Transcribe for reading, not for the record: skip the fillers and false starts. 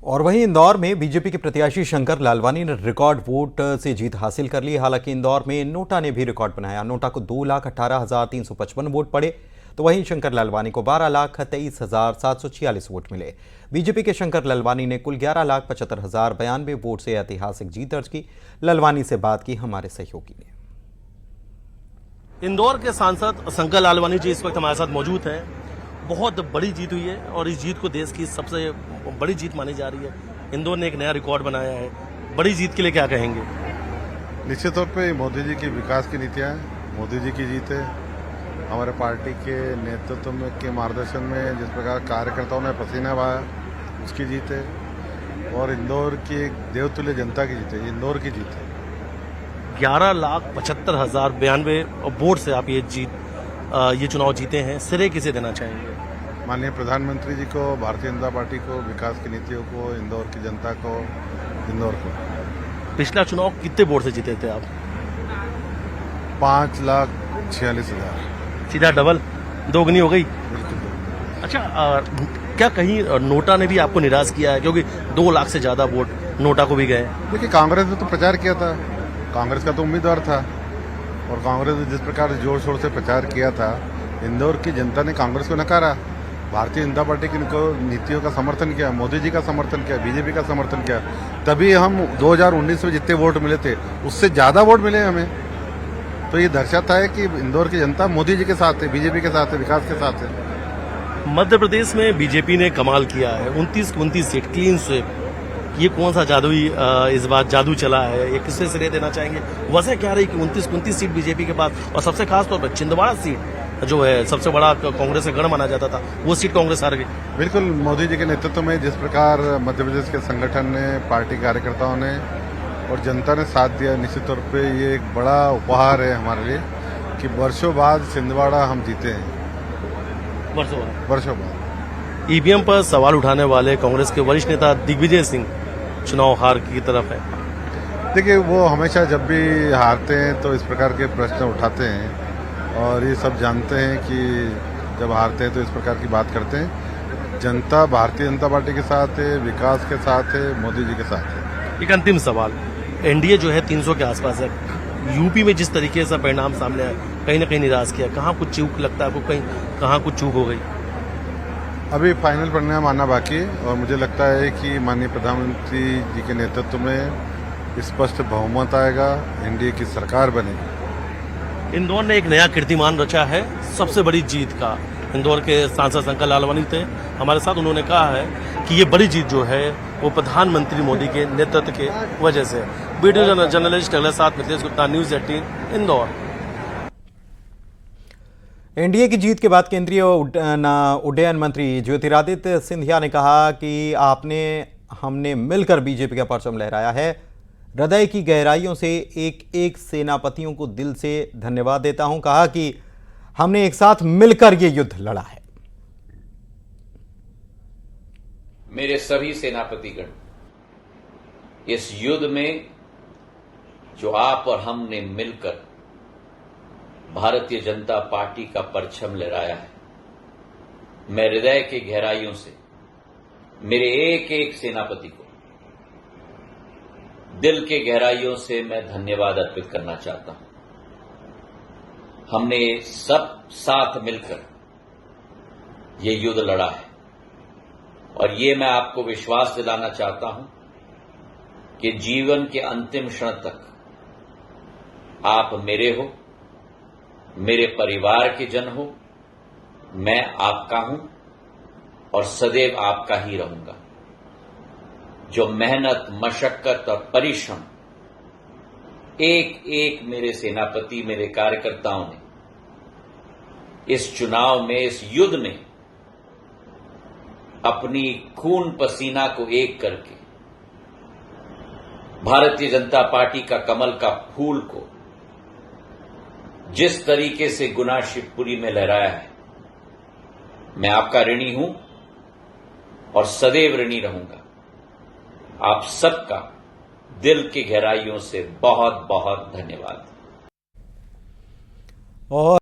और वहीं इंदौर में बीजेपी के प्रत्याशी शंकर लालवानी ने रिकॉर्ड वोट से जीत हासिल कर ली। हालांकि इंदौर में नोटा ने भी रिकॉर्ड बनाया। नोटा को 2,18,355 वोट पड़े, तो वहीं शंकर लालवानी को 12,23,746 वोट मिले। बीजेपी के शंकर लालवानी ने कुल 11,75,092 वोट से ऐतिहासिक जीत दर्ज की। लालवानी से बात की हमारे सहयोगी ने। इंदौर के सांसद शंकर लालवानी जी इस वक्त हमारे साथ मौजूद हैं। बहुत बड़ी जीत हुई है और इस जीत को देश की सबसे बड़ी जीत मानी जा रही है। इंदौर ने एक नया रिकॉर्ड बनाया है। बड़ी जीत के लिए क्या कहेंगे? निश्चित तौर पे मोदी जी की विकास की नीतियां, मोदी जी की जीत है। हमारे पार्टी के नेतृत्व में के मार्गदर्शन में जिस प्रकार कार्यकर्ताओं ने पसीना बहाया, उसकी जीत है। और इंदौर की एक देवतुल्य जनता की जीत है, इंदौर की जीत है। 11,75,092 वोट से आप ये चुनाव जीते हैं। श्रेय किसे देना चाहेंगे? माननीय प्रधानमंत्री जी को, भारतीय जनता पार्टी को, विकास की नीतियों को, इंदौर की जनता को, इंदौर को। पिछला चुनाव कितने वोट से जीते थे आप? 5,46,000। सीधा डबल, दोगुनी हो गई। बिल्कुल। अच्छा, क्या कहीं नोटा ने भी आपको निराश किया है? क्योंकि 2 लाख से ज्यादा वोट नोटा को भी गए। देखिए, कांग्रेस ने तो प्रचार किया था, कांग्रेस का तो उम्मीदवार था, और कांग्रेस ने जिस प्रकार जोर शोर से प्रचार किया था, इंदौर की जनता ने कांग्रेस को नकारा। भारतीय जनता पार्टी की नीतियों का समर्थन किया, मोदी जी का समर्थन किया, बीजेपी का समर्थन किया। तभी हम 2019 में जितने वोट मिले थे उससे ज्यादा वोट मिले हमें। तो ये दर्शाता है कि इंदौर की जनता मोदी जी के साथ है, बीजेपी के साथ है, विकास के साथ है। मध्य प्रदेश में बीजेपी ने कमाल किया है। 29 सीट क्लीन स्वीप। ये कौन सा जादुई इस बार जादू चला है? ये किससे श्रेय देना चाहेंगे? वजह क्या रही कि 29 सीट बीजेपी के पास, और सबसे खास तौर पर छिंदवाड़ा सीट जो है सबसे बड़ा कांग्रेस का गढ़ माना जाता था, वो सीट कांग्रेस हार गई। बिल्कुल, मोदी जी के नेतृत्व में जिस प्रकार मध्य प्रदेश के संगठन ने, पार्टी कार्यकर्ताओं ने और जनता ने साथ दिया, निश्चित तौर पे ये एक बड़ा उपहार है हमारे लिए कि वर्षों बाद छिंदवाड़ा हम जीते हैं। वर्षों बाद ईवीएम पर सवाल उठाने वाले कांग्रेस के वरिष्ठ नेता दिग्विजय सिंह चुनाव हार की तरफ है। देखिए, वो हमेशा जब भी हारते हैं तो इस प्रकार के प्रश्न उठाते हैं, और ये सब जानते हैं कि जब हारते हैं तो इस प्रकार की बात करते हैं। जनता भारतीय जनता पार्टी के साथ है, विकास के साथ है, मोदी जी के साथ है। एक अंतिम सवाल, एनडीए जो है 300 के आसपास है। यूपी में जिस तरीके से परिणाम सामने आया, कहीं ना कहीं निराश किया। कहाँ कुछ चूक लगता है आपको? कहाँ कुछ चूक हो गई? अभी फाइनल परिणाम आना बाकी है, और मुझे लगता है कि माननीय प्रधानमंत्री जी के नेतृत्व में स्पष्ट बहुमत आएगा, एनडीए की सरकार बनेगी। इंदौर ने एक नया कीर्तिमान रचा है, सबसे बड़ी जीत का। इंदौर के सांसद शंकर लालवानी थे हमारे साथ। उन्होंने कहा है कि ये बड़ी जीत जो है वो प्रधानमंत्री मोदी के नेतृत्व के वजह से। वीडियो जर्नलिस्ट अगले साथ मिथिलेश गुप्ता, न्यूज 18 इंदौर। एनडीए की जीत के बाद केंद्रीय उड्डयन मंत्री ज्योतिरादित्य सिंधिया ने कहा कि हमने मिलकर बीजेपी का परचम लहराया है। हृदय की गहराइयों से एक एक सेनापतियों को दिल से धन्यवाद देता हूं। कहा कि हमने एक साथ मिलकर ये युद्ध लड़ा है। मेरे सभी सेनापतिगण, इस युद्ध में जो आप और हमने मिलकर भारतीय जनता पार्टी का परचम लहराया है, मैं हृदय की गहराइयों से मेरे एक एक सेनापति को दिल के गहराइयों से मैं धन्यवाद अर्पित करना चाहता हूं। हमने सब साथ मिलकर ये युद्ध लड़ा है, और ये मैं आपको विश्वास दिलाना चाहता हूं कि जीवन के अंतिम क्षण तक आप मेरे हो, मेरे परिवार के जन हो, मैं आपका हूं और सदैव आपका ही रहूंगा। जो मेहनत, मशक्कत और परिश्रम एक एक मेरे सेनापति, मेरे कार्यकर्ताओं ने इस चुनाव में, इस युद्ध में अपनी खून पसीना को एक करके भारतीय जनता पार्टी का कमल का फूल को जिस तरीके से गुना शिवपुरी में लहराया है, मैं आपका ऋणी हूं और सदैव ऋणी रहूंगा। आप सबका दिल की गहराइयों से बहुत बहुत धन्यवाद। और